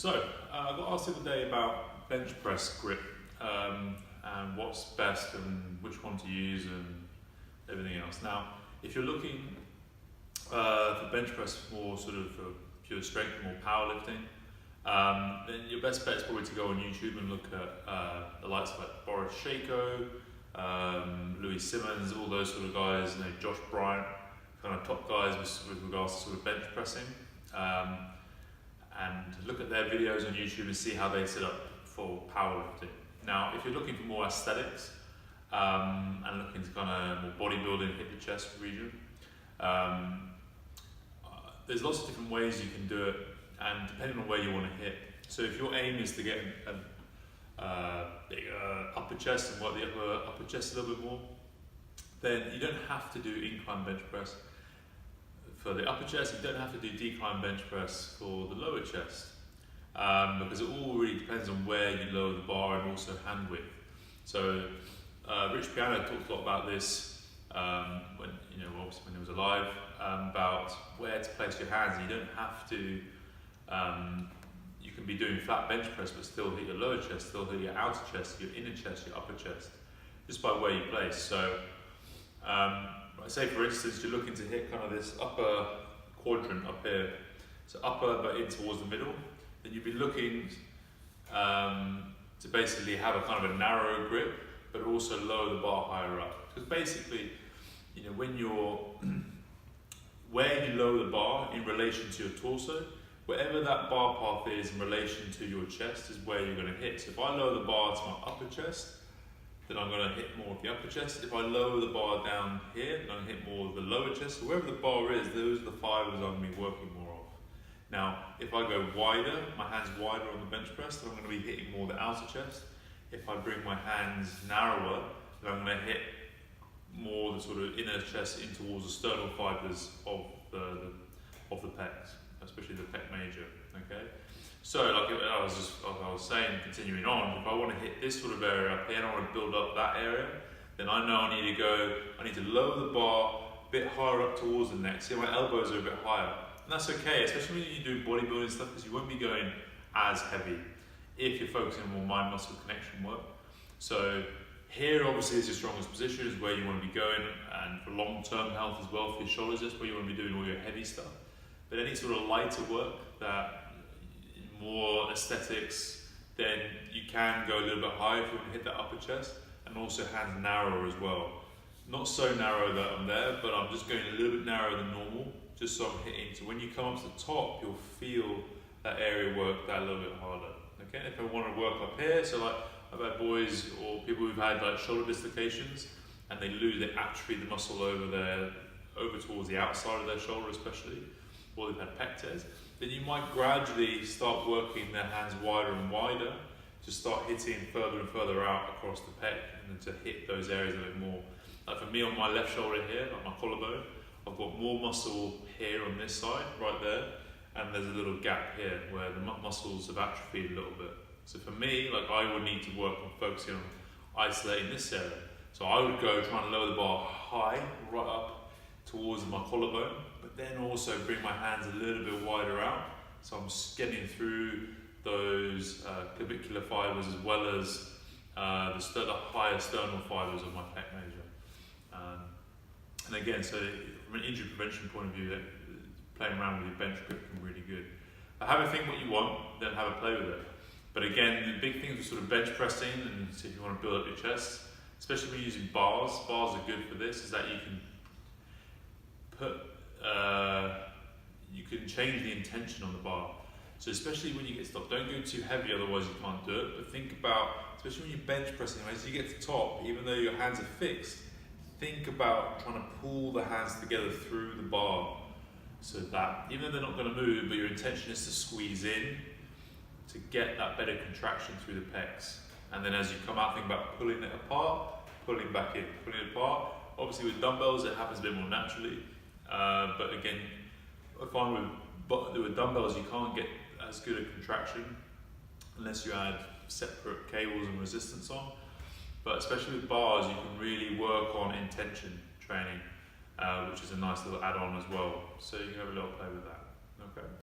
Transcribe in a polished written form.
So, I got asked the other day about bench press grip and what's best and which one to use and everything else. Now, if you're looking for bench press for sort of pure strength, more powerlifting, then your best bet is probably to go on YouTube and look at the likes of like Boris Shako, Louis Simmons, all those sort of guys, Josh Bryant, kind of top guys with regards to sort of bench pressing. And look at their videos on YouTube and see how they set up for powerlifting. Now, if you're looking for more aesthetics and looking to kind of more bodybuilding, hit the chest region, there's lots of different ways you can do it, and depending on where you want to hit. So if your aim is to get a bigger upper chest and work the upper chest a little bit more, then you don't have to do incline bench press for the upper chest. You don't have to do decline bench press for the lower chest, because it all really depends on where you lower the bar and also hand width. So Rich Piano talked a lot about this when obviously when he was alive, about where to place your hands. You don't have to. You can be doing flat bench press but still hit your lower chest, still hit your outer chest, your inner chest, your upper chest, just by where you place. So say for instance you're looking to hit kind of this upper quadrant up here, so upper but in towards the middle, then you'd be looking to basically have a kind of a narrow grip but also lower the bar higher up. Because basically, when you're where you lower the bar in relation to your torso, wherever that bar path is in relation to your chest is where you're going to hit. So if I lower the bar to my upper chest, then I'm going to hit more of the upper chest. If I lower the bar down here, then I'm going to hit more of the lower chest. So wherever the bar is, those are the fibers I'm going to be working more of. Now, if I go wider, my hands wider on the bench press, then I'm going to be hitting more of the outer chest. If I bring my hands narrower, then I'm going to hit more the sort of inner chest in towards the sternal fibers of the pecs, especially the pec major. Okay, so like I was saying, continuing on, if I want to hit this sort of area up here and I want to build up that area, then I know I need to lower the bar a bit higher up towards the neck. See, my elbows are a bit higher, and that's okay, especially when you do bodybuilding stuff, because you won't be going as heavy if you're focusing on more mind-muscle connection work. So here obviously is your strongest position, is where you want to be going, and for long-term health as well for your shoulders, that's where you want to be doing all your heavy stuff. But any sort of lighter work, that more aesthetics, then you can go a little bit higher if you want to hit that upper chest, and also hands narrower as well. Not so narrow that I'm there, but I'm just going a little bit narrower than normal, just so I'm hitting. So when you come up to the top, you'll feel that area work that a little bit harder. Okay, if I want to work up here, so like I've had boys or people who've had like shoulder dislocations, and they atrophy the muscle over towards the outside of their shoulder especially, or they've had pec tears, then you might gradually start working their hands wider and wider to start hitting further and further out across the pec, and then to hit those areas a bit more. Like for me on my left shoulder here, like my collarbone, I've got more muscle here on this side, right there, and there's a little gap here where the muscles have atrophied a little bit. So for me, like I would need to work on focusing on isolating this area. So I would go trying to lower the bar high, right up towards my collarbone, but then also bring my hands a little bit wider out. So I'm getting through those clavicular fibers as well as the higher sternal fibers of my pec major. And again, so from an injury prevention point of view, playing around with your bench grip can be really good. But have a think what you want, then have a play with it. But again, the big thing with sort of bench pressing, and so if you want to build up your chest, especially when you're using bars are good for this, is that you can change the intention on the bar. So especially when you get stopped, don't go too heavy, otherwise you can't do it. But think about, especially when you're bench pressing, as you get to the top, even though your hands are fixed, think about trying to pull the hands together through the bar, so that even though they're not going to move, but your intention is to squeeze in to get that better contraction through the pecs. And then as you come out, think about pulling it apart, pulling back in, pulling it apart. Obviously with dumbbells it happens a bit more naturally, but again, I find with dumbbells you can't get as good a contraction unless you add separate cables and resistance on. But especially with bars, you can really work on intention training, which is a nice little add-on as well. So you can have a little play with that. Okay.